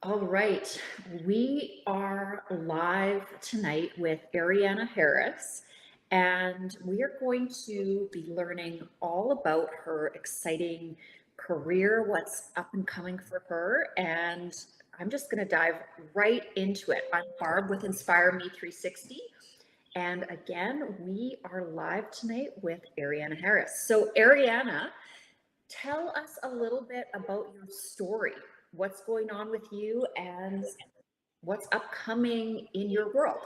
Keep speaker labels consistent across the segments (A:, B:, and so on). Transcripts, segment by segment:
A: All right, we are live tonight with ARIANNA Harris, and we are going to be learning all about her exciting career, what's up and coming for her, and I'm just going to dive right into it. I'm Barb with Inspire Me 360, and again, we are live tonight with ARIANNA Harris. So, ARIANNA, tell us a little bit about your story. What's going on with you and what's upcoming in your world?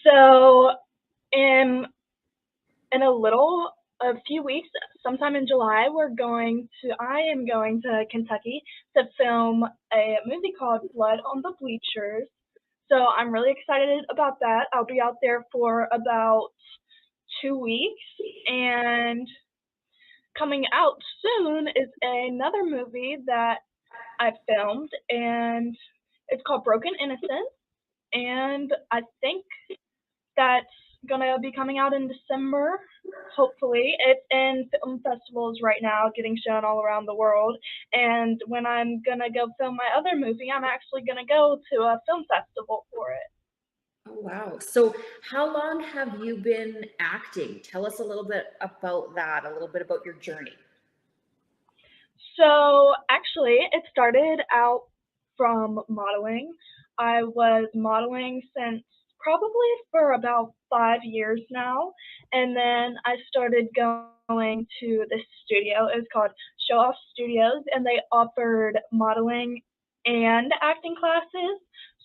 B: So in a few weeks, sometime in July, I am going to Kentucky to film a movie called Blood on the Bleachers. So I'm really excited about that. I'll be out there for about 2 weeks, and coming out soon is another movie that I filmed, and it's called Broken Innocence, and I think that's gonna be coming out in December. Hopefully, it's in film festivals right now, getting shown all around the world. And when I'm gonna go film my other movie, I'm actually gonna go to a film festival for it.
A: Oh, wow. So, how long have you been acting? Tell us a little bit about that, a little bit about your journey.
B: So actually, it started out from modeling. I was modeling since probably for about 5 years now, and then I started going to this studio. It was called Show Off Studios, and they offered modeling and acting classes.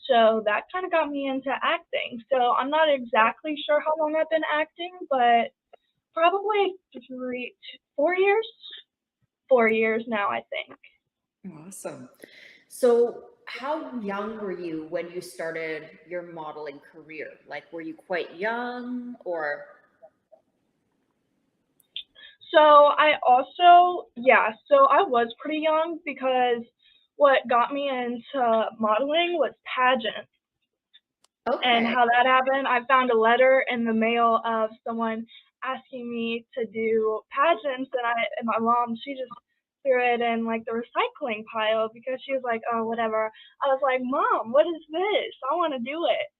B: So that kind of got me into acting. So I'm not exactly sure how long I've been acting, but probably 4 years. 4 years now, I think.
A: Awesome. So, how young were you when you started your modeling career? Like, were you quite young or?
B: So I was pretty young because what got me into modeling was pageants. And
A: Okay.
B: how that happened, I found a letter in the mail of someone asking me to do pageants, and my mom, she just threw it in like the recycling pile because she was like, oh, whatever. I was like, Mom, what is this? I want to do it.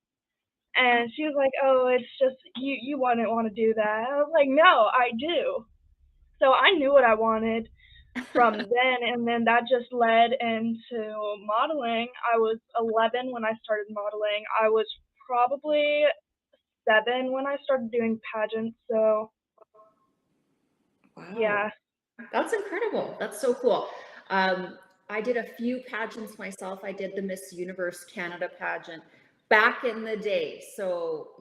B: And she was like, oh, it's just you wouldn't want to do that. I was like, no, I do. So I knew what I wanted from then, and then that just led into modeling. I was 11 when I started modeling. I was probably 7 when I started doing pageants. So
A: Wow.
B: yeah.
A: That's incredible. That's so cool. I did a few pageants myself. I did the Miss Universe Canada pageant back in the day. So,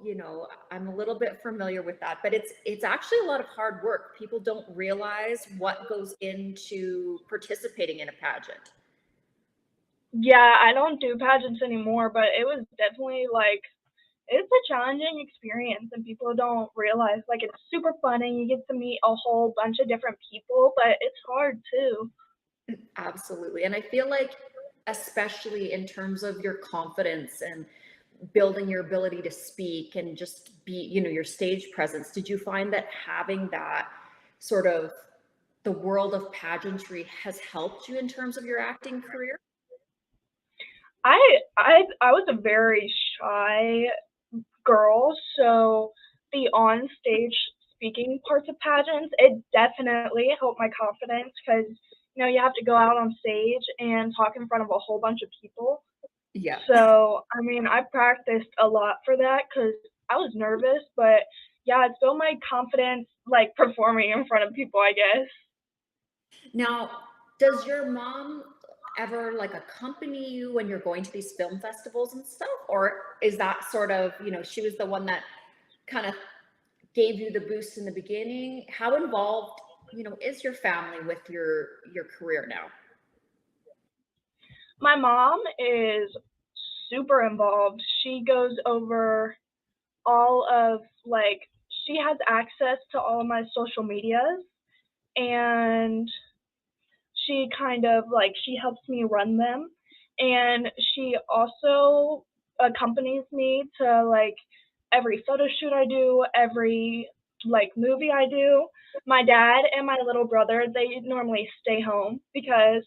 A: I'm a little bit familiar with that, but it's actually a lot of hard work. People don't realize what goes into participating in a pageant.
B: Yeah, I don't do pageants anymore, but it was definitely like it's a challenging experience, and people don't realize like it's super fun and you get to meet a whole bunch of different people, but it's hard too.
A: Absolutely. And I feel like, especially in terms of your confidence and building your ability to speak and just be, your stage presence, did you find that having that sort of the world of pageantry has helped you in terms of your acting career?
B: I I was a very shy girl, so the on stage speaking parts of pageants, it definitely helped my confidence because you have to go out on stage and talk in front of a whole bunch of people.
A: Yeah.
B: So, I mean, I practiced a lot for that because I was nervous, but yeah, it's built my confidence like performing in front of people, I guess.
A: Now, does your mom ever like accompany you when you're going to these film festivals and stuff? Or is that sort of, she was the one that kind of gave you the boost in the beginning? How involved, is your family with your career now?
B: My mom is super involved. She goes over all of like she has access to all of my social medias, and she kind of like she helps me run them, and she also accompanies me to like every photo shoot I do, every like movie I do. My dad and my little brother, they normally stay home because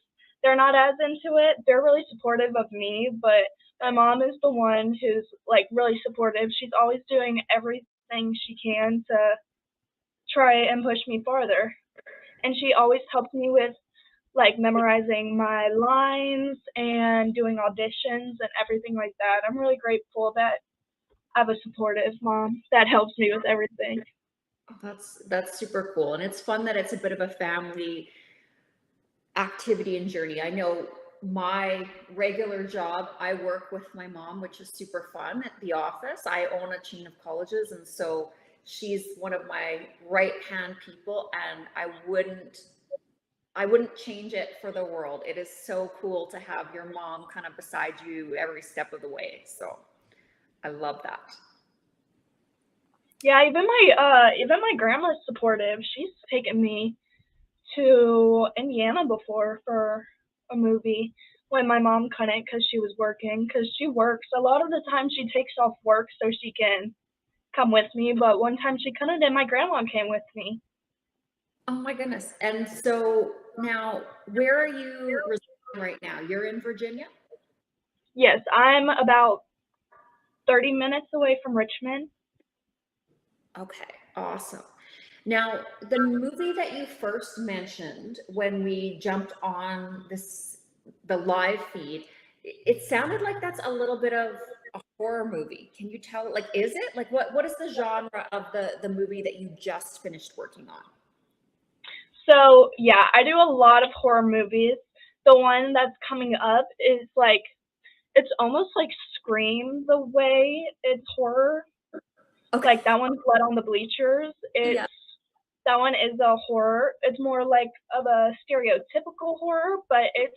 B: they're not as into it. They're really supportive of me, but my mom is the one who's like really supportive. She's always doing everything she can to try and push me farther. And she always helps me with like memorizing my lines and doing auditions and everything like that. I'm really grateful that I have a supportive mom that helps me with everything.
A: Oh, that's super cool. And it's fun that it's a bit of a family activity and journey. I know my regular job, I work with my mom, which is super fun at the office. I own a chain of colleges, and so she's one of my right hand people, and I wouldn't change it for the world. It is so cool to have your mom kind of beside you every step of the way. So I love that.
B: Yeah, even my grandma's supportive. She's taken me to Indiana before for a movie when my mom couldn't because she was working. Because she works a lot of the time. She takes off work so she can come with me. But one time she couldn't, and my grandma came with me.
A: Oh my goodness. And so now, where are you residing right now? You're in Virginia?
B: Yes, I'm about 30 minutes away from Richmond.
A: Okay, awesome. Now, the movie that you first mentioned when we jumped on the live feed, it sounded like that's a little bit of a horror movie. Can you tell, like, is it? Like, what is the genre of the movie that you just finished working on?
B: So yeah, I do a lot of horror movies. The one that's coming up is like it's almost like Scream the way it's horror.
A: Okay.
B: Like that one's Blood on the Bleachers.
A: Yeah.
B: That one is a horror. It's more like of a stereotypical horror, but it's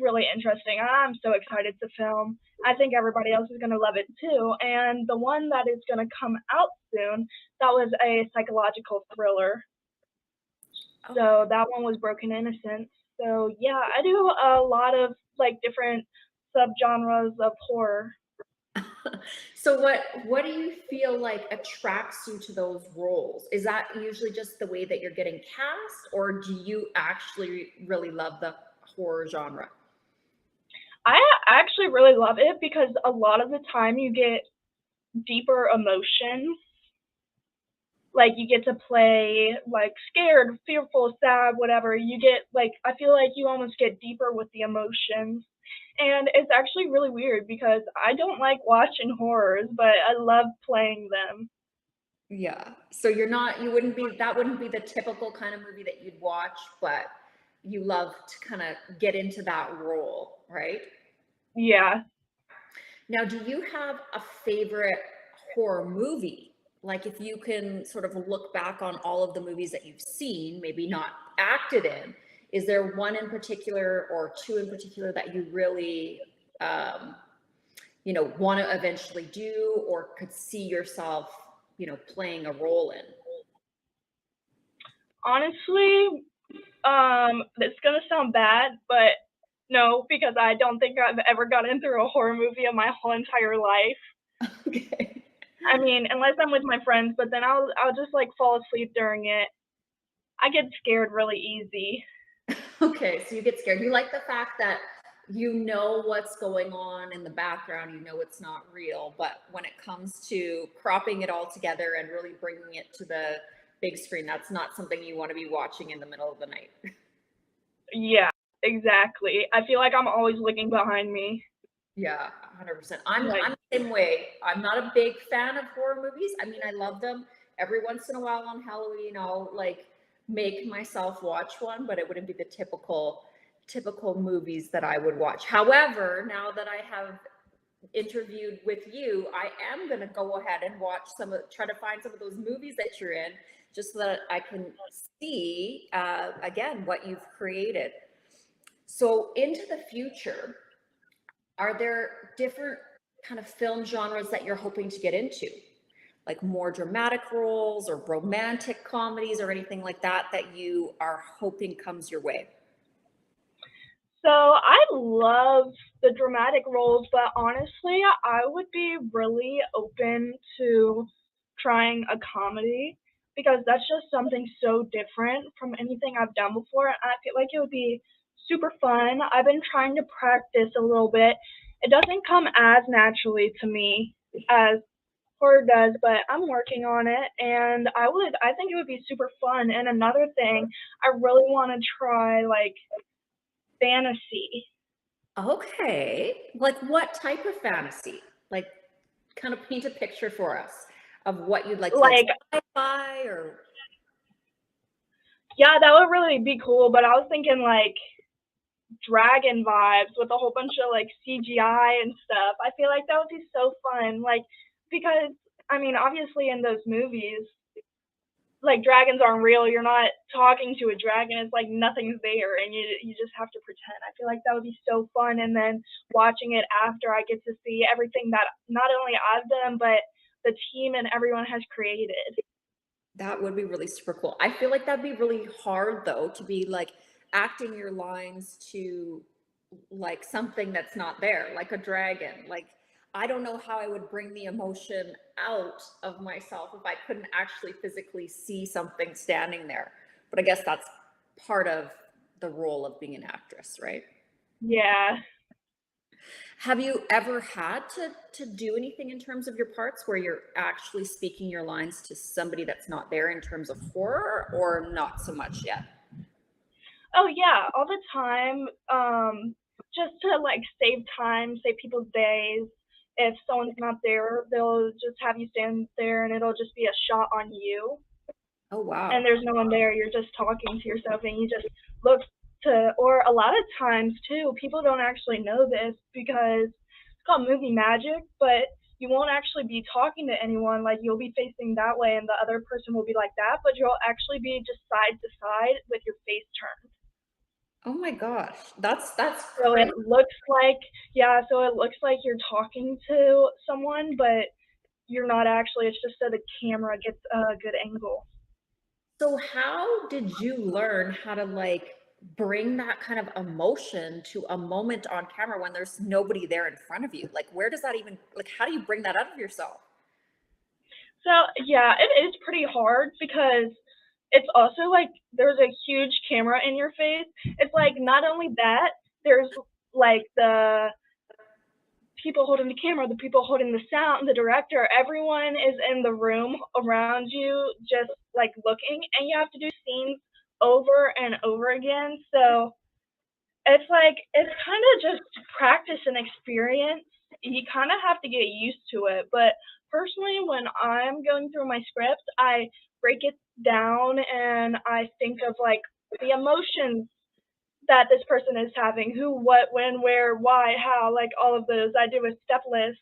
B: really interesting. I'm so excited to film. I think everybody else is gonna love it too. And the one that is gonna come out soon, that was a psychological thriller.
A: Oh.
B: So that one was Broken Innocence. So yeah, I do a lot of like different subgenres of horror.
A: So what do you feel like attracts you to those roles? Is that usually just the way that you're getting cast, or do you actually really love the horror genre?
B: I actually really love it because a lot of the time you get deeper emotions. Like you get to play like scared, fearful, sad, whatever. You get like I feel like you almost get deeper with the emotions. And it's actually really weird because I don't like watching horrors, but I love playing them.
A: Yeah. So that wouldn't be the typical kind of movie that you'd watch, but you love to kind of get into that role, right?
B: Yeah.
A: Now, do you have a favorite horror movie? Like if you can sort of look back on all of the movies that you've seen, maybe not acted in, is there one in particular or two in particular that you really um, want to eventually do or could see yourself, playing a role in?
B: Honestly, it's gonna sound bad, but no, because I don't think I've ever gotten through a horror movie in my whole entire life.
A: Okay.
B: I mean, unless I'm with my friends, but then I'll just like fall asleep during it. I get scared really easy.
A: Okay, so you get scared. You like the fact that you know what's going on in the background, you know it's not real, but when it comes to cropping it all together and really bringing it to the big screen, that's not something you want to be watching in the middle of the night.
B: Yeah, exactly. I feel like I'm always looking behind me.
A: Yeah, 100%. I'm
B: Like,
A: I'm the same way. I'm not a big fan of horror movies. I mean, I love them. Every once in a while on Halloween, I'll like make myself watch one, but it wouldn't be the typical movies that I would watch. However, now that I have interviewed with you, I am going to go ahead and watch try to find some of those movies that you're in, just so that I can see again what you've created. So into the future, are there different kind of film genres that you're hoping to get into? Like more dramatic roles or romantic comedies or anything like that that you are hoping comes your way?
B: so I love the dramatic roles, but honestly, I would be really open to trying a comedy because that's just something so different from anything I've done before. And I feel like it would be super fun. I've been trying to practice a little bit. It doesn't come as naturally to me as horror does, but I'm working on it, and I think it would be super fun. And another thing, I really want to try like fantasy.
A: Okay. Like what type of fantasy? Like kind of paint a picture for us of what you'd like
B: Like,
A: sci-fi or
B: yeah, that would really be cool, but I was thinking like dragon vibes with a whole bunch of like CGI and stuff. I feel like that would be so fun. Like, because I mean, obviously in those movies, like dragons aren't real. You're not talking to a dragon. It's like nothing's there, and you just have to pretend. I feel like that would be so fun. And then watching it after, I get to see everything that not only I've done, but the team and everyone has created.
A: that would be really super cool. I feel like that'd be really hard though to be like acting your lines to like something that's not there, like a dragon. Like I don't know how I would bring the emotion out of myself if I couldn't actually physically see something standing there. But I guess that's part of the role of being an actress, right?
B: Yeah.
A: Have you ever had to do anything in terms of your parts where you're actually speaking your lines to somebody that's not there in terms of horror, or not so much yet?
B: Oh yeah, all the time. Just to like save time, save people's days. If someone's not there, they'll just have you stand there, and it'll just be a shot on you,
A: Oh
B: and
A: wow.
B: there's no one there. You're just talking to yourself, and you just look to. Or a lot of times too, people don't actually know this because it's called movie magic, but you won't actually be talking to anyone. Like you'll be facing that way, and the other person will be like that, but you'll actually be just side to side with your face turned.
A: Oh my gosh. That's
B: So it
A: crazy.
B: looks like, yeah, so it looks like you're talking to someone, but you're not actually. It's just so the camera gets a good angle.
A: So how did you learn how to like bring that kind of emotion to a moment on camera when there's nobody there in front of you? Like where does that even like how do you bring that out of yourself?
B: So yeah, it is pretty hard because it's also like there's a huge camera in your face. It's like not only that, there's like the people holding the camera, the people holding the sound, the director, everyone is in the room around you just like looking, and you have to do scenes over and over again. So it's like it's kind of just practice and experience. You kind of have to get used to it. But personally, when I'm going through my script, I break it down and I think of like the emotions that this person is having, who, what, when, where, why, how, like all of those. I do a step list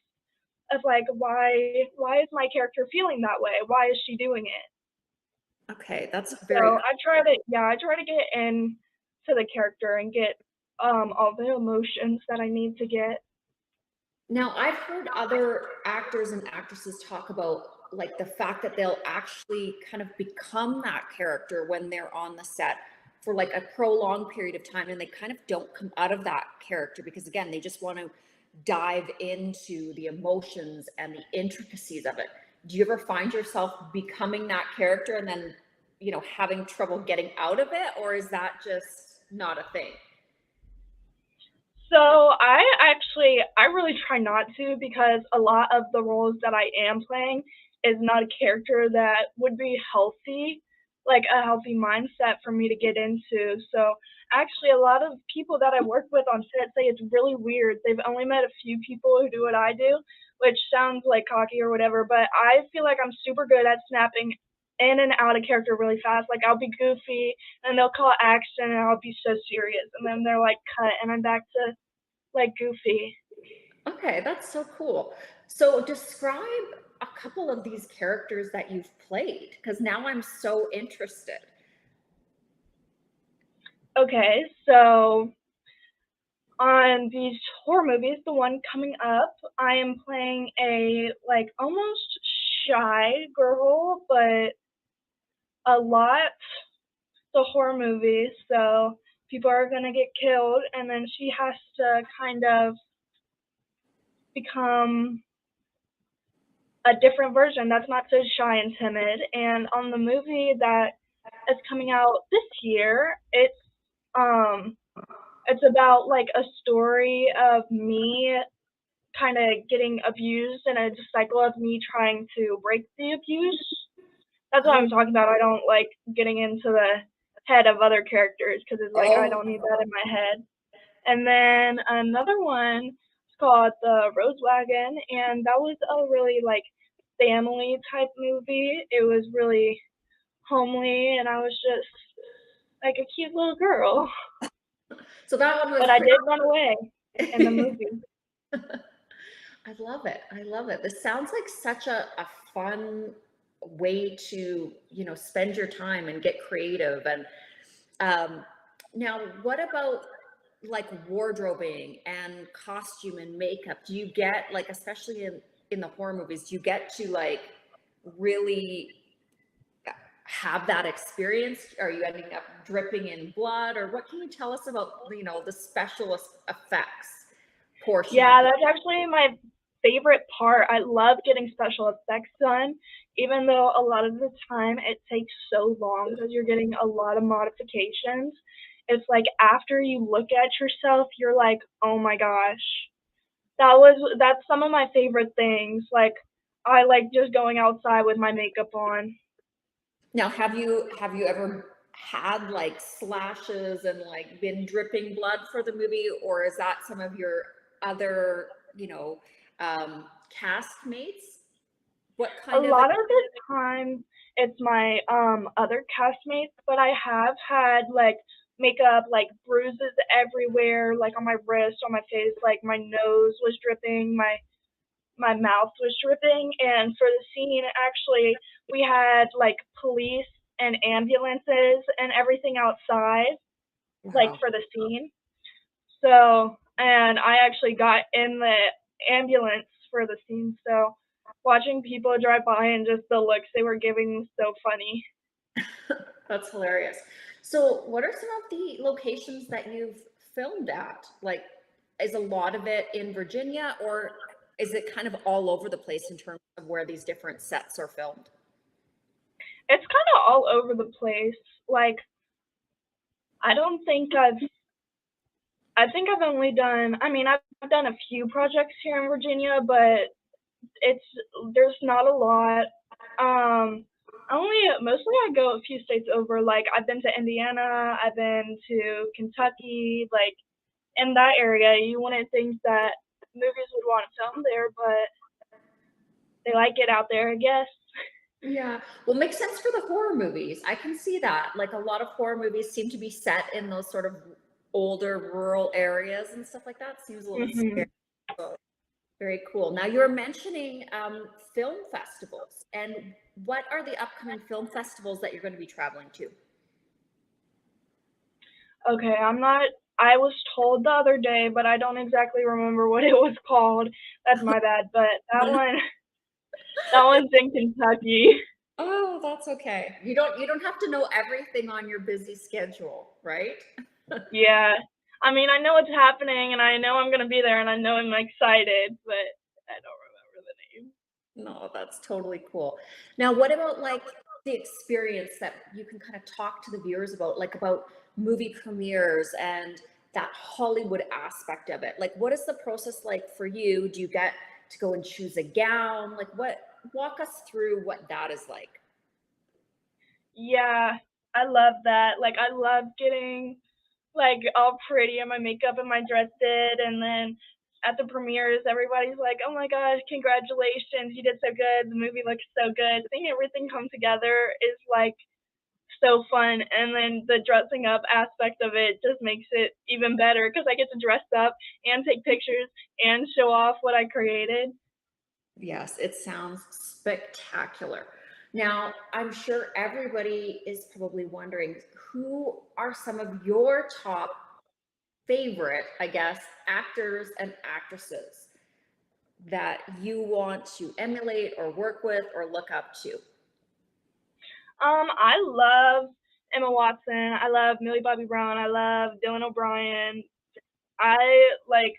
B: of like why is my character feeling that way? Why is she doing it?
A: Okay, that's
B: So
A: very
B: I try to get in to the character and get all the emotions that I need to get.
A: Now, I've heard other actors and actresses talk about like the fact that they'll actually kind of become that character when they're on the set for like a prolonged period of time and they kind of don't come out of that character because again, they just want to dive into the emotions and the intricacies of it. Do you ever find yourself becoming that character and then, having trouble getting out of it, or is that just not a thing?
B: So I really try not to because a lot of the roles that I am playing is not a character that would be healthy, like a healthy mindset for me to get into. So actually, a lot of people that I work with on set say it's really weird. They've only met a few people who do what I do, which sounds like cocky or whatever, but I feel like I'm super good at snapping in and out of character really fast. Like I'll be goofy and they'll call action and I'll be so serious and then they're like cut and I'm back to like goofy.
A: Okay, that's so cool. So describe a couple of these characters that you've played, because now I'm so interested.
B: Okay, so on these horror movies, the one coming up, I am playing a like almost shy girl, but a lot the horror movie, so people are gonna get killed and then she has to kind of become a different version that's not so shy and timid. And on the movie that is coming out this year, um It's about like a story of me kind of getting abused and a cycle of me trying to break the abuse. That's what
A: Oh,
B: I'm talking about. I don't like getting into the head of other characters because it's like I
A: oh,
B: don't need that in my head. And then another one is called the Rose Wagon, and that was a really like family type movie. It was really homely, and I was just like a cute little girl.
A: so that one was
B: But I
A: pretty.
B: did run away in the movie.
A: I love it. I love it. This sounds like such a fun way to, spend your time and get creative. And um, now, what about like wardrobing and costume and makeup? Do you get like, especially in the horror movies, do you get to like really have that experience? Are you ending up dripping in blood, or what can you tell us about, the special effects portion of
B: Yeah,
A: the?
B: that's actually my favorite part. I love getting special effects done, even though a lot of the time it takes so long because you're getting a lot of modifications. It's like after you look at yourself, you're like, oh my gosh, that's some of my favorite things. Like I like just going outside with my makeup on.
A: Now, have you ever had like slashes and like been dripping blood for the movie, or is that some of your other, castmates? What
B: A
A: kind of
B: lot of the time it's my other castmates, but I have had like makeup like bruises everywhere, like on my wrist, on my face, like my nose was dripping, my mouth was dripping, and for the scene actually we had like police and ambulances and everything outside, like
A: wow.
B: for the scene. So, and I actually got in the ambulance for the scene. So, watching people drive by and just the looks they were giving was so funny.
A: That's hilarious. So, what are some of the locations that you've filmed at? Like, is a lot of it in Virginia, or is it kind of all over the place in terms of where these different sets are filmed?
B: It's kind of all over the place. Like, I don't think I think I've only done, I mean, I've done a few projects here in Virginia, but it's, there's not a lot. Mostly I go a few states over. Like, I've been to Indiana, I've been to Kentucky, like, in that area, you wouldn't think that movies would want to film there, but they like it out there, I guess.
A: Yeah, well, makes sense for the horror movies. I can see that. Like a lot of horror movies seem to be set in those sort of older rural areas and stuff like that. Seems a little scary.
B: Hmm.
A: So very cool. Now you're mentioning film festivals, and what are the upcoming film festivals that you're going to be traveling to?
B: Okay, I'm not. I was told the other day, but I don't exactly remember what it was called. That's my bad. But that one's in Kentucky.
A: Oh, that's okay. You don't have to know everything on your busy schedule, right?
B: Yeah. I mean, I know what's happening, and I know I'm gonna be there, and I know I'm excited, but I don't remember the name.
A: No, that's totally cool. Now, what about like the experience that you can kind of talk to the viewers about, like about movie premieres and that Hollywood aspect of it? Like, what is the process like for you? Do you get to go and choose a gown? Like, walk us through what that is like.
B: Yeah, I love that. Like, I love getting like all pretty and my makeup and my dress did, and then at the premieres, everybody's like, "Oh my gosh, congratulations! You did so good. The movie looks so good." Seeing everything come together is like so fun, and then the dressing up aspect of it just makes it even better because I get to dress up and take pictures and show off what I created.
A: Yes, it sounds spectacular. Now, I'm sure everybody is probably wondering who are some of your top favorite, I guess, actors and actresses that you want to emulate or work with or look up to?
B: I love Emma Watson. I love Millie Bobby Brown. I love Dylan O'Brien. I like.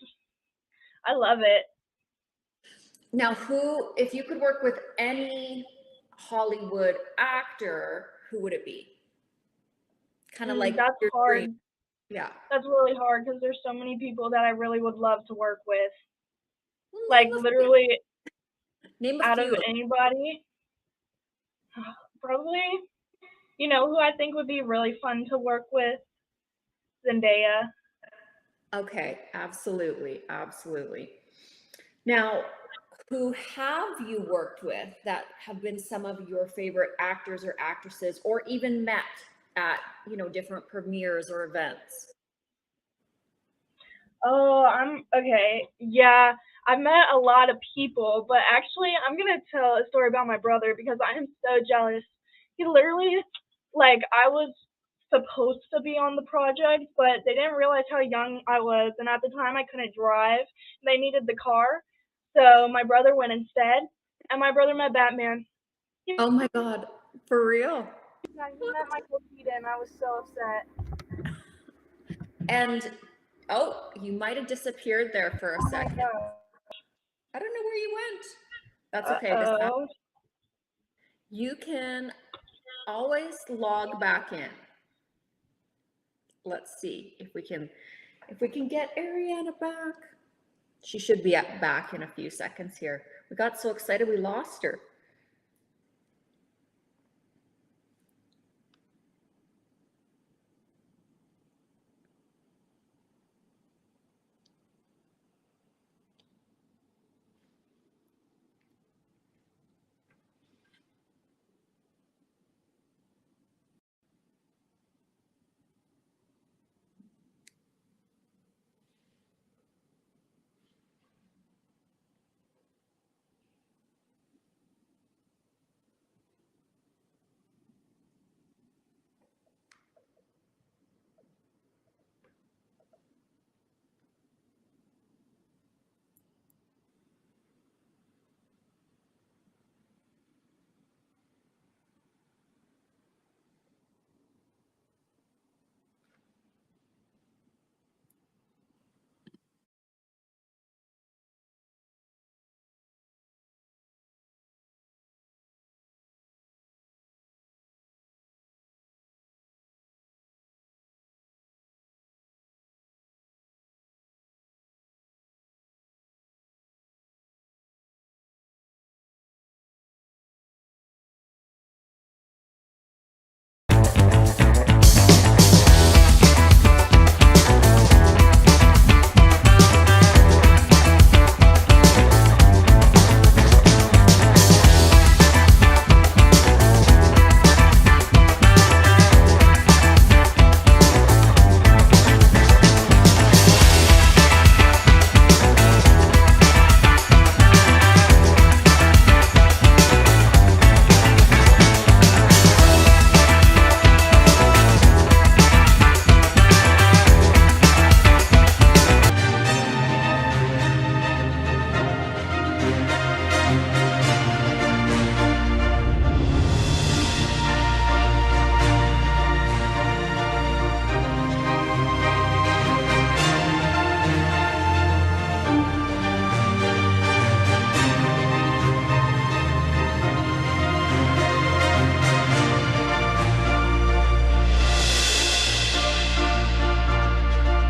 B: I love it.
A: Now, if you could work with any Hollywood actor, who would it be? Kind of like
B: That's
A: your dream.
B: hard.
A: Yeah.
B: That's really hard because there's so many people that I really would love to work with. Like,
A: Name a few.
B: literally,
A: Name a
B: out of
A: few.
B: anybody, probably, you know, who I think would be really fun to work with? Zendaya.
A: Okay, absolutely, absolutely. Now, who have you worked with that have been some of your favorite actors or actresses, or even met at, different premieres or events?
B: Oh, I'm okay. Yeah, I've met a lot of people, but actually, I'm gonna tell a story about my brother because I am so jealous. He literally, like, I was supposed to be on the project, but they didn't realize how young I was, and at the time I couldn't drive. They needed the car, so my brother went instead, and my brother met Batman. He,
A: Oh my God, for real?
B: he met Michael Keaton. I was so upset.
A: And oh, you might have disappeared there for a
B: Oh my
A: second.
B: god.
A: I don't know where you went. That's
B: Uh
A: okay. This happens.
B: oh.
A: You can always log back in. Let's see if we can get Arianna back. She should be back in a few seconds here. We got so excited we lost her.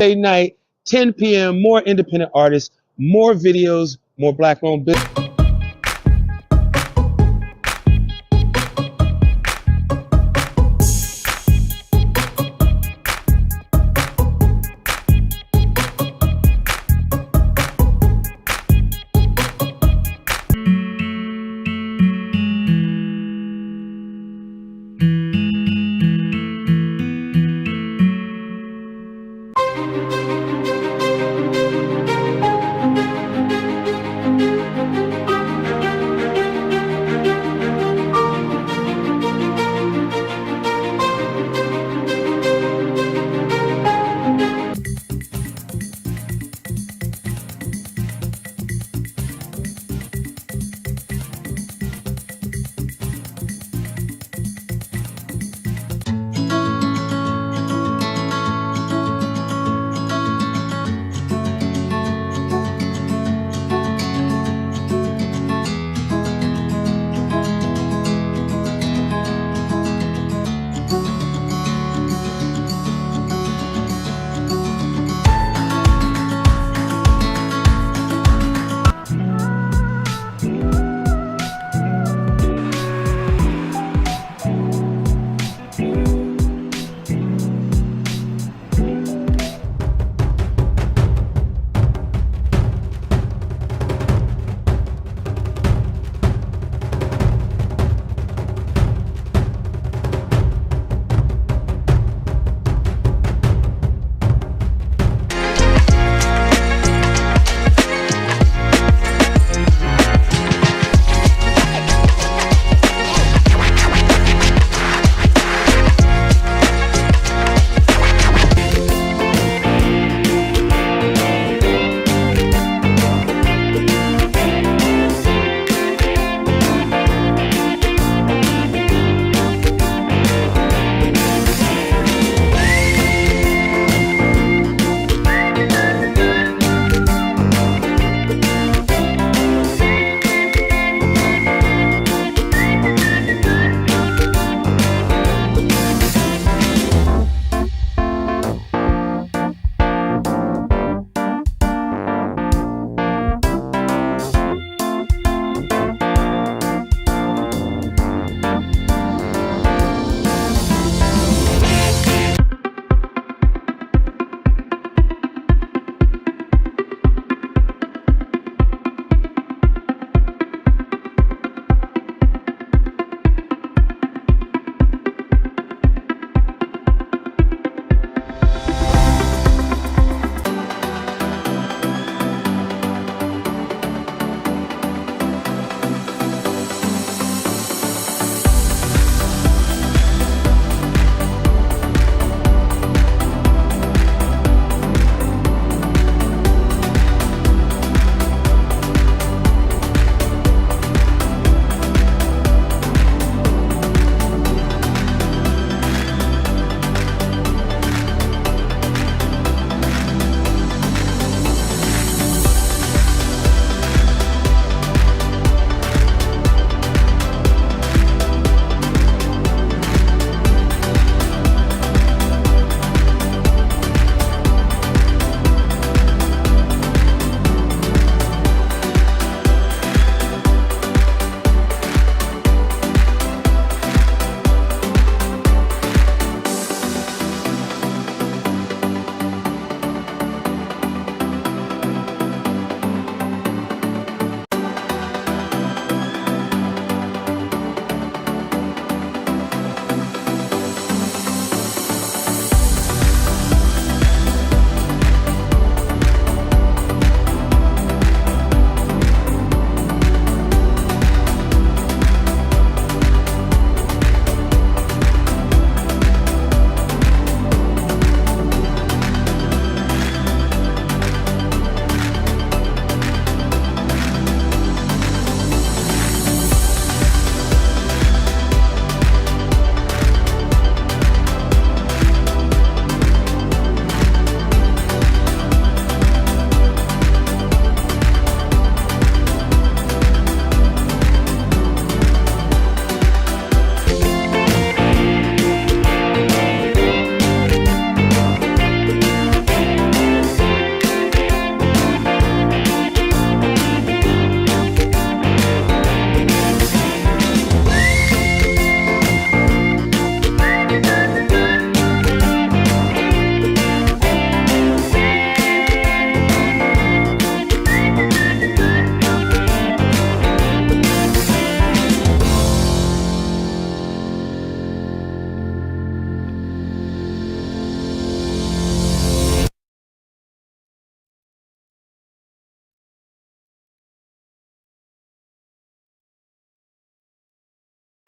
C: Night, 10 p.m., more independent artists, more videos, more black-owned business.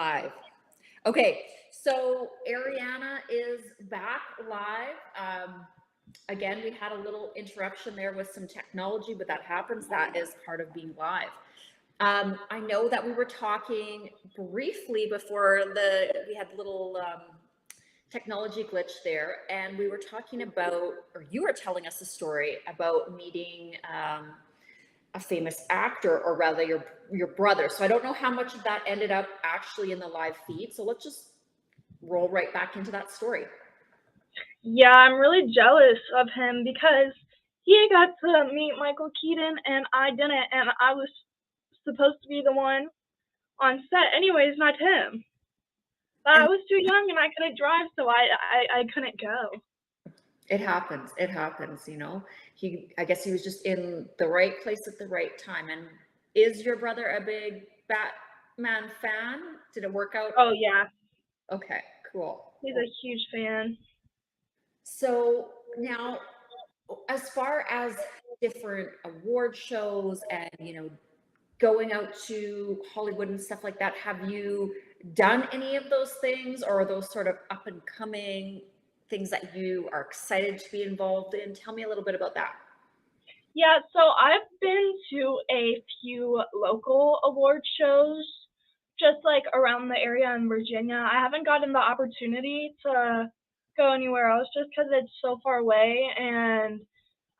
A: Live. Okay, so Arianna is back live. Again, we had a little interruption there with some technology, but that happens. That is part of being live. I know that we were talking briefly before we had a little technology glitch there, and we were talking about, or you were telling us a story about meeting a famous actor, or rather your brother. So I don't know how much of that ended up actually in the live feed. So let's just roll right back into that story.
B: Yeah, I'm really jealous of him because he got to meet Michael Keaton and I didn't, and I was supposed to be the one on set. Anyways, not him. But I was too young and I couldn't drive, so I couldn't go.
A: It happens. It happens, I guess he was just in the right place at the right time. And is your brother a big Batman fan? Did it work out?
B: Oh, yeah.
A: Okay, cool.
B: He's a huge fan.
A: So now, as far as different award shows and, going out to Hollywood and stuff like that, have you done any of those things, or are those sort of up and coming things that you are excited to be involved in? Tell me a little bit about that.
B: Yeah, so I've been to a few local award shows, just like around the area in Virginia. I haven't gotten the opportunity to go anywhere else just because it's so far away and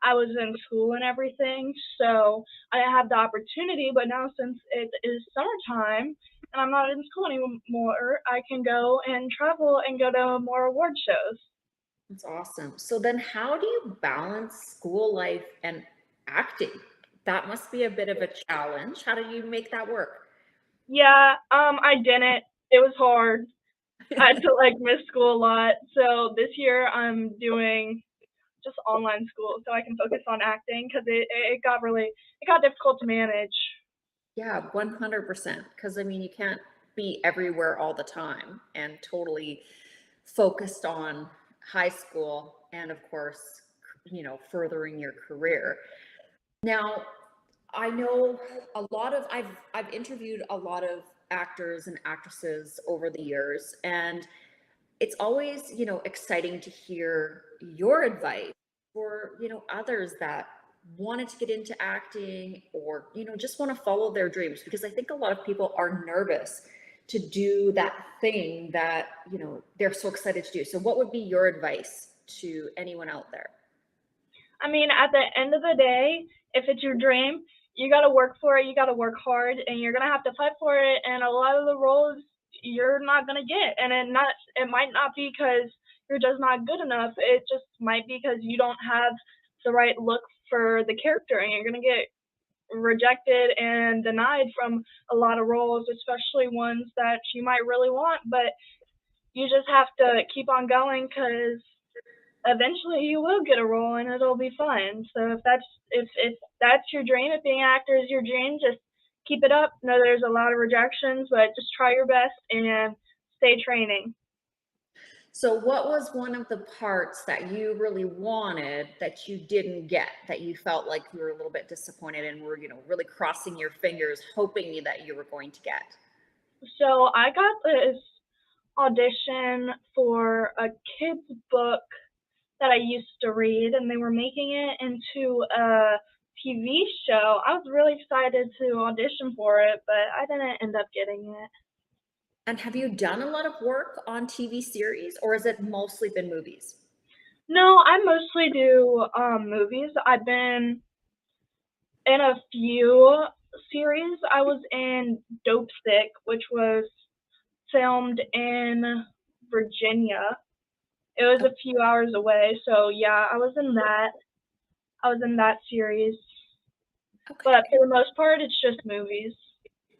B: I was in school and everything, so I didn't have the opportunity. But now, since it is summertime and I'm not in school anymore, I can go and travel and go to more award shows.
A: That's awesome. So then how do you balance school life and acting? That must be a bit of a challenge. How do you make that work?
B: Yeah, I didn't. It was hard. I had to miss school a lot. So this year I'm doing just online school so I can focus on acting because it got difficult to manage.
A: Yeah, 100%. Because you can't be everywhere all the time and totally focused on high school and, of course, furthering your career. Now, I know I've interviewed a lot of actors and actresses over the years, and it's always, exciting to hear your advice for, others that wanted to get into acting, or, just want to follow their dreams, because I think a lot of people are nervous to do that thing that, they're so excited to do. So what would be your advice to anyone out there?
B: I mean, at the end of the day, if it's your dream, you got to work for it, you got to work hard, and you're going to have to fight for it. And a lot of the roles you're not going to get. And it might not be because you're just not good enough. It just might be because you don't have the right look for the character, and you're going to get rejected and denied from a lot of roles, especially ones that you might really want. But you just have to keep on going because eventually you will get a role and it'll be fun. So if that's your dream, if being an actor is your dream, just keep it up. No, there's a lot of rejections, but just try your best and stay training.
A: So what was one of the parts that you really wanted that you didn't get, that you felt like you were a little bit disappointed and were, really crossing your fingers, hoping that you were going to get?
B: So I got this audition for a kid's book that I used to read, and they were making it into a TV show. I was really excited to audition for it, but I didn't end up getting it.
A: And have you done a lot of work on TV series, or has it mostly been movies?
B: No, I mostly do movies. I've been in a few series. I was in Dopesick, which was filmed in Virginia. It was a few hours away, so yeah, I was in that. I was in that series.
A: Okay.
B: But for the most part, it's just movies.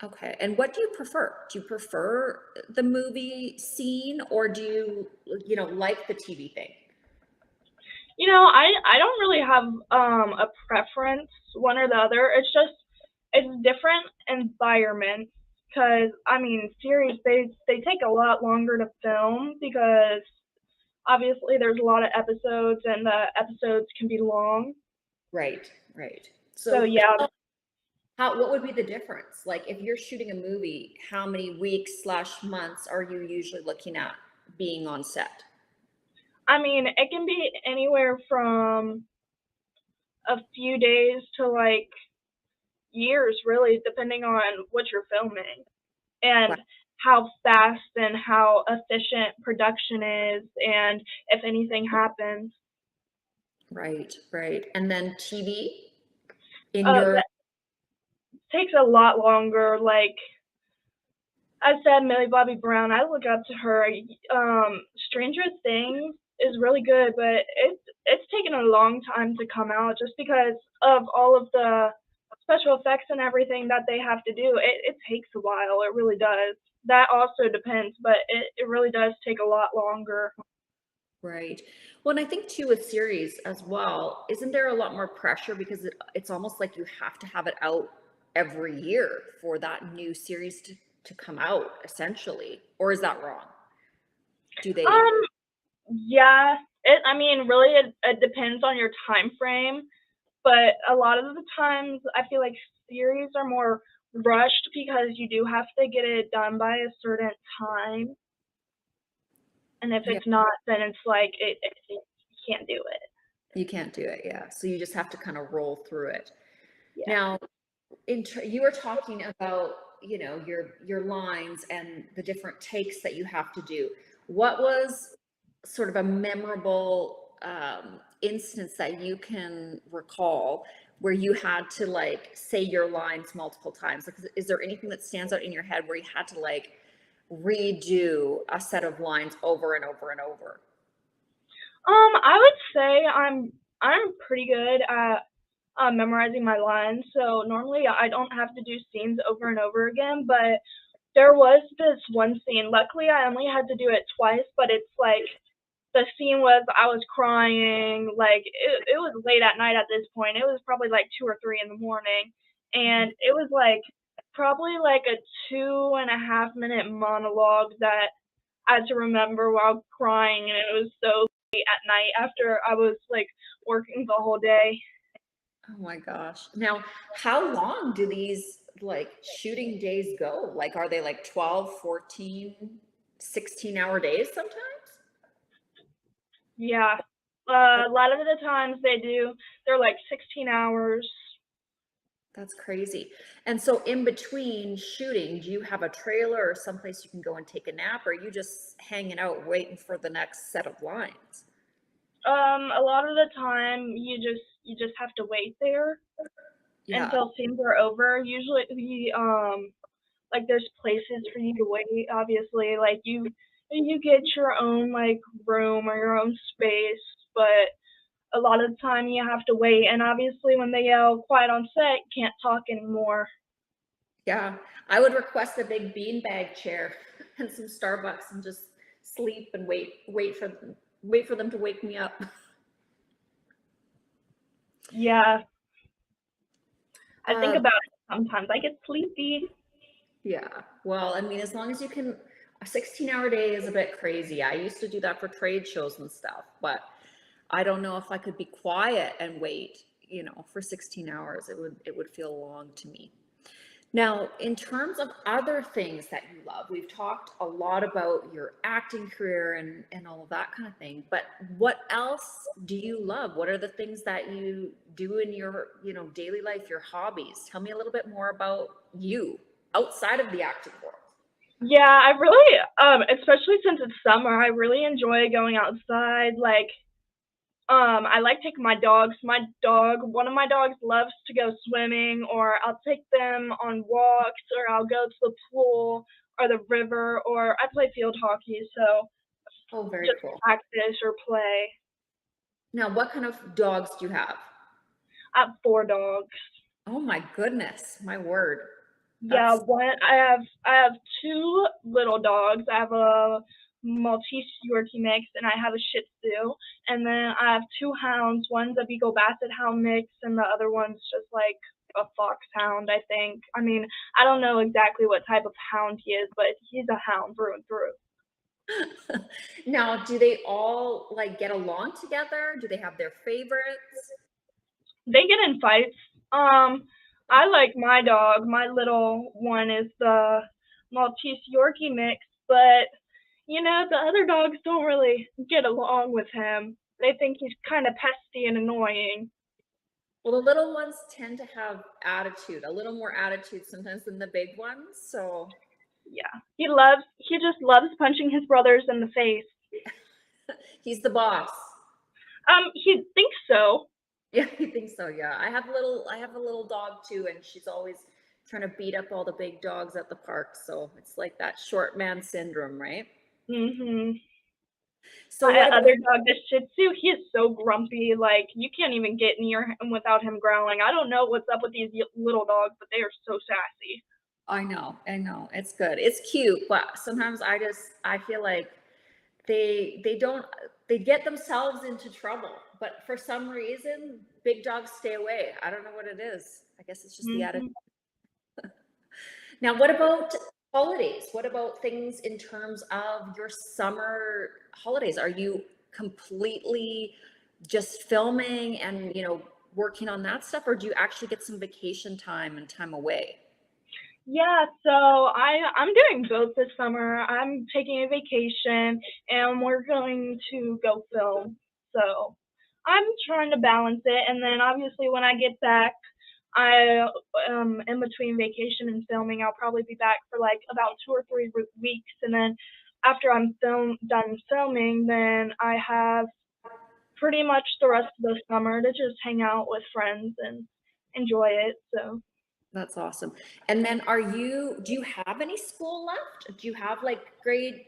A: Okay. And what do you prefer? Do you prefer the movie scene, or do you, like the TV thing?
B: I don't really have a preference, one or the other. It's different environments because series they take a lot longer to film because obviously there's a lot of episodes and the episodes can be long.
A: Right.
B: So yeah.
A: What would be the difference? Like if you're shooting a movie, how many weeks/months are you usually looking at being on set?
B: I mean, it can be anywhere from a few days to like years, really, depending on what you're filming and
A: Right,
B: how fast and how efficient production is, and if anything happens.
A: right, right. And then TV in your,
B: That takes a lot longer. Like I said, Millie Bobby Brown, I look up to her. Stranger Things is really good, but it's taken a long time to come out just because of all of the special effects and everything that they have to do. It takes a while. It really does. That also depends, but it really does take a lot longer.
A: right. Well, and I think too with series as well, isn't there a lot more pressure because it's almost like you have to have it out every year for that new series to come out essentially, or is that wrong? Do they?
B: Um, yeah. I mean, really, it depends on your time frame. But a lot of the times, I feel like series are more rushed because you do have to get it done by a certain time, and if
A: Yeah,
B: it's not, then it's like you can't do it.
A: you can't do it. Yeah, so you just have to kind of roll through it.
B: Yeah.
A: Now, you were talking about, your lines and the different takes that you have to do. What was sort of a memorable instance that you can recall where you had to like say your lines multiple times? Like, is there anything that stands out in your head where you had to like redo a set of lines over and over and over?
B: I would say I'm pretty good at memorizing my lines. So normally I don't have to do scenes over and over again, but there was this one scene. Luckily, I only had to do it twice, but it's like the scene was I was crying, like it was late at night at this point. It was probably like 2 or 3 in the morning. And it was like probably like a 2.5 minute monologue that I had to remember while crying, and it was so late at night after I was like working the whole day.
A: Oh my gosh. Now, how long do these like shooting days go? Like, are they like 12, 14, 16 hour days sometimes?
B: Yeah. A lot of the times they're like 16 hours.
A: That's crazy. And so in between shooting, do you have a trailer or someplace you can go and take a nap, or are you just hanging out waiting for the next set of lines?
B: A lot of the time you just have to wait there
A: Yeah.
B: until scenes are over. Usually, like there's places for you to wait. Obviously, like you get your own like room or your own space, but a lot of the time you have to wait. And obviously, when they yell quiet on set, you can't talk anymore.
A: Yeah. I would request a big beanbag chair and some Starbucks and just sleep and wait for them to wake me up.
B: Yeah, I think
A: Uh,
B: about it sometimes. I get sleepy.
A: Yeah. Well, I mean, as long as you can, a 16-hour day is a bit crazy. I used to do that for trade shows and stuff, but I don't know if I could be quiet and wait, for 16 hours. It would feel long to me. Now, in terms of other things that you love, we've talked a lot about your acting career and all of that kind of thing, but what else do you love? What are the things that you do in your, daily life, your hobbies? Tell me a little bit more about you outside of the acting world.
B: Yeah, I really, especially since it's summer, I really enjoy going outside. Like, I like taking my dogs. One of my dogs loves to go swimming, or I'll take them on walks, or I'll go to the pool or the river, or I play field hockey, so
A: Oh, very
B: just
A: cool.
B: practice or play.
A: Now, what kind of dogs do you have?
B: I have 4 dogs.
A: Oh my goodness, my word.
B: Yeah,
A: That's,
B: I have 2 little dogs. I have a Maltese Yorkie mix and I have a Shih Tzu, and then I have 2 hounds. One's a Beagle Basset Hound mix, and the other one's just like a foxhound, I think. I mean, I don't know exactly what type of hound he is, but he's a hound through and through.
A: now, do they all like get along together? Do they have their favorites?
B: They get in fights. I like my dog. My little one is the Maltese Yorkie mix, but the other dogs don't really get along with him. They think he's kind of pesty and annoying.
A: Well, the little ones tend to have attitude, a little more attitude sometimes than the big ones. So
B: Yeah, he just loves punching his brothers in the face.
A: he's the boss.
B: He thinks so.
A: Yeah, he thinks so. Yeah, I have a little dog too, and she's always trying to beat up all the big dogs at the park. So it's like that short man syndrome, right?
B: Mhm.
A: So
B: My
A: what about,
B: other dog, the Shih Tzu, he is so grumpy. Like you can't even get near him without him growling. I don't know what's up with these little dogs, but they are so sassy.
A: I know, it's good, it's cute, but sometimes I feel like they don't they get themselves into trouble, but for some reason big dogs stay away. I don't know what it is. I guess it's just the attitude.
B: Mhm.
A: Now, what about holidays? What about things in terms of your summer holidays? Are you completely just filming and, working on that stuff, or do you actually get some vacation time and time away?
B: Yeah, so I'm doing both this summer. I'm taking a vacation and we're going to go film. So I'm trying to balance it, and then obviously when I get back, I in between vacation and filming, I'll probably be back for like about 2 or 3 weeks, and then after I'm done filming, then I have pretty much the rest of the summer to just hang out with friends and enjoy it. So.
A: That's awesome. And then do you have any school left? Do you have like grade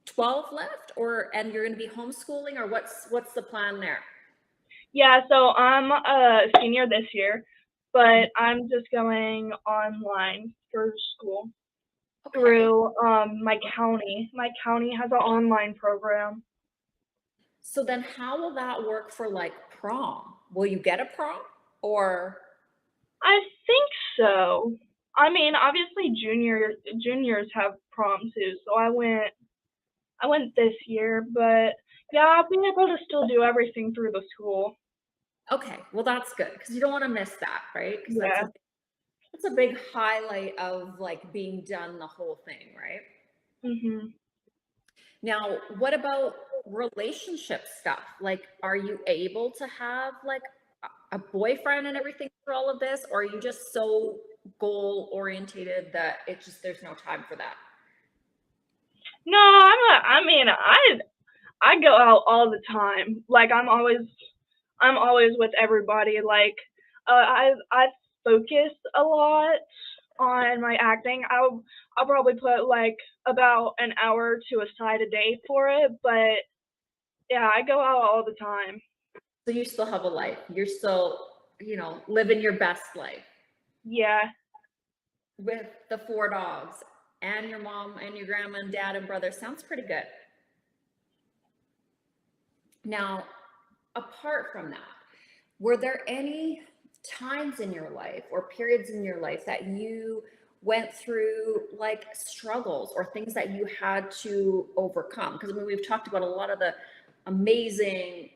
A: 12 left, and you're going to be homeschooling, or what's the plan there?
B: Yeah, so I'm a senior this year, but I'm just going online for school
A: Okay.
B: through my county. My county has an online program.
A: So then how will that work for like prom? Will you get a prom, or
B: I think so. I mean, obviously juniors have prom too, so I went this year, but yeah, I'll be able to still do everything through the school.
A: okay, well that's good because you don't want to miss that, right? Because
B: Yeah.
A: that's a big highlight of like being done the whole thing, right?
B: Mhm.
A: Now, what about relationship stuff? Like, are you able to have like a boyfriend and everything for all of this, or are you just so goal orientated that there's no time for that?
B: No, I mean, I go out all the time. Like I'm always with everybody. Like I focus a lot on my acting. I'll probably put like about an hour to a side a day for it, but yeah, I go out all the time.
A: So you still have a life. You're still, living your best life
B: Yeah.
A: with the four dogs and your mom and your grandma and dad and brother. Sounds pretty good. Now, apart from that, were there any times in your life or periods in your life that you went through like struggles or things that you had to overcome? Because we've talked about a lot of the amazing,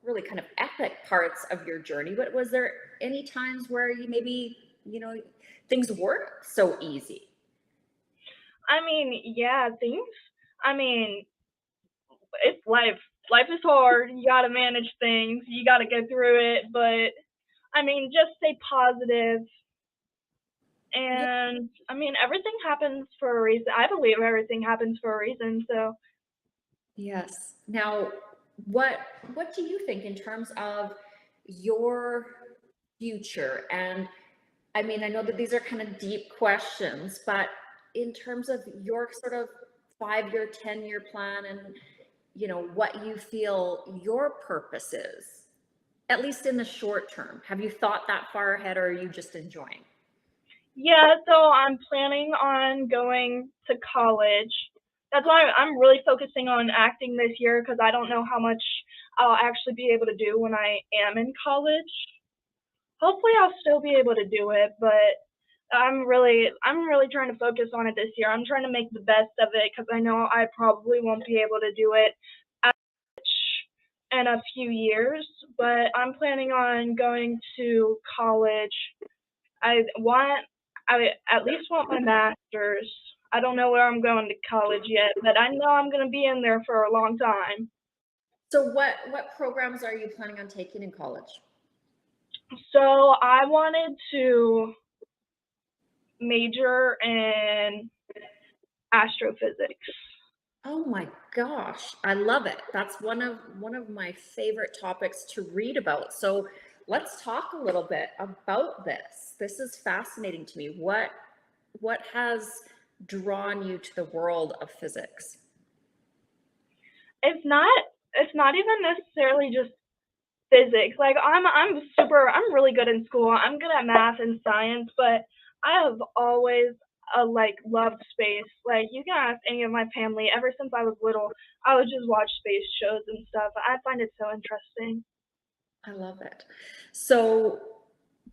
A: really kind of epic parts of your journey, but was there any times where you maybe, things weren't so easy?
B: I mean, yeah, things. I mean, it's life. Life is hard. You got to manage things. You got to get through it, but I mean, just stay positive.
A: Yeah.
B: And I mean, everything happens for a reason. I believe everything happens for a reason. So,
A: Yes. Now, what what do you think in terms of your future? And I mean, I know that these are kind of deep questions, but in terms of your sort of 5-year, 10-year plan and what you feel your purpose is, at least in the short term, have you thought that far ahead, or are you just enjoying?
B: yeah, so I'm planning on going to college. That's why I'm really focusing on acting this year because I don't know how much I'll actually be able to do when I am in college. Hopefully, I'll still be able to do it, but I'm really trying to focus on it this year. I'm trying to make the best of it because I know I probably won't be able to do it as much in a few years, but I'm planning on going to college. I want, I at least want my master's. I don't know where I'm going to college yet, but I know I'm going to be in there for a long time.
A: So what programs are you planning on taking in college?
B: So I wanted to major in astrophysics.
A: Oh my gosh, I love it. That's one of my favorite topics to read about. So let's talk a little bit about this. This is fascinating to me. What has drawn you to the world of physics?
B: It's not it's not even necessarily just physics. Like I'm really good in school. I'm good at math and science, but I have always like loved space. Like you can ask any of my family. Ever since I was little, I would just watch space shows and stuff. I find it so interesting.
A: I love it. So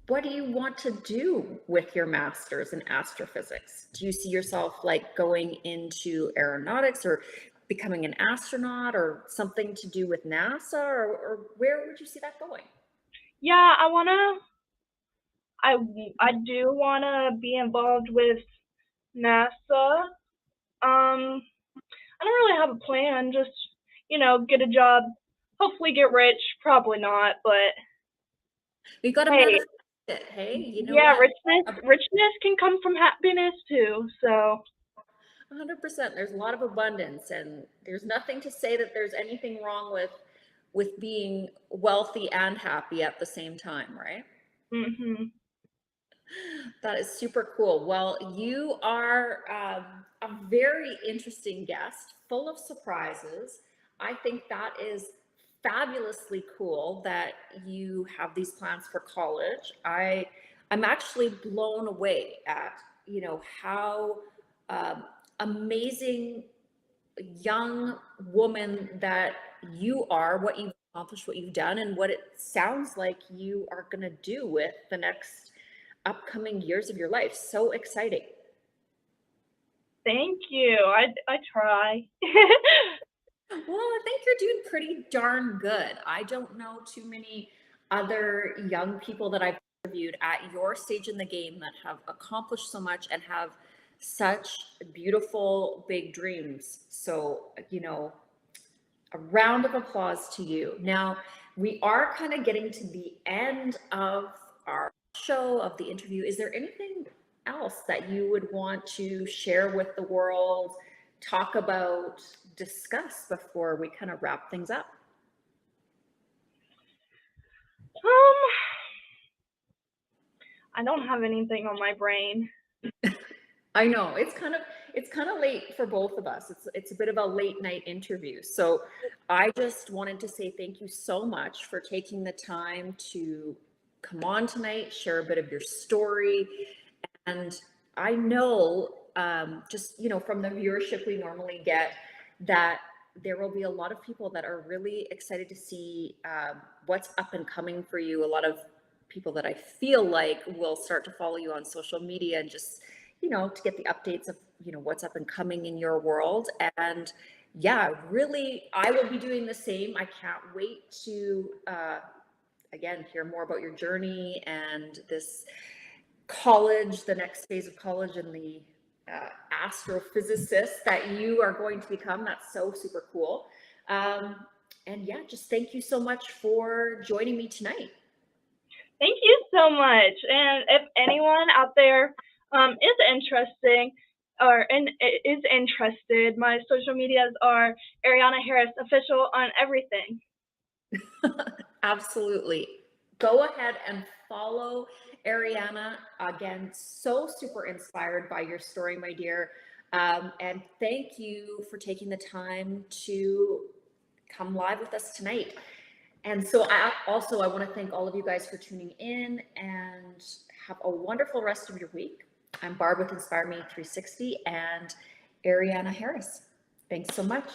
A: what do you want to do with your master's in astrophysics? Do you see yourself like going into aeronautics or becoming an astronaut or something to do with NASA or where would you see that going?
B: Yeah, I do wanna be involved with NASA. I don't really have a plan. Just get a job. Hopefully, get rich. Probably not, but
A: We got to
B: hey,
A: manifest it. Hey, you know
B: yeah,
A: what?
B: richness can come from happiness too. So
A: 100%. There's a lot of abundance, and there's nothing to say that there's anything wrong with being wealthy and happy at the same time, right?
B: mhm.
A: That is super cool. Well, you are a very interesting guest, full of surprises. I think that is fabulously cool that you have these plans for college. I'm actually blown away at how um, amazing young woman that you are, what you've accomplished, what you've done, and what it sounds like you are going to do with the next upcoming years of your life. So exciting.
B: Thank you. I try.
A: Well, I think you're doing pretty darn good. I don't know too many other young people that I've interviewed at your stage in the game that have accomplished so much and have such beautiful big dreams. So, a round of applause to you. Now, we are kind of getting to the end of our show, of the interview. Is there anything else that you would want to share with the world, talk about, discuss before we kind of wrap things up?
B: um, I don't have anything on my brain.
A: I know it's kind of late for both of us. It's a bit of a late night interview. So I just wanted to say thank you so much for taking the time to come on tonight, share a bit of your story. And I know just from the viewership we normally get that there will be a lot of people that are really excited to see what's up and coming for you. A lot of people that I feel like will start to follow you on social media and just to get the updates of what's up and coming in your world. And yeah, really, I will be doing the same. I can't wait to again hear more about your journey and this college, the next phase of college, and the astrophysicist that you are going to become. That's so super cool. And yeah, just thank you so much for joining me tonight.
B: Thank you so much. And if anyone out there is interested, my social medias are Arianna Harris official on everything.
A: Absolutely. Go ahead and follow Arianna. Again, so super inspired by your story, my dear. And thank you for taking the time to come live with us tonight. And so I want to thank all of you guys for tuning in and have a wonderful rest of your week. I'm Barb with Inspire Me 360 and Arianna Harris. Thanks so much.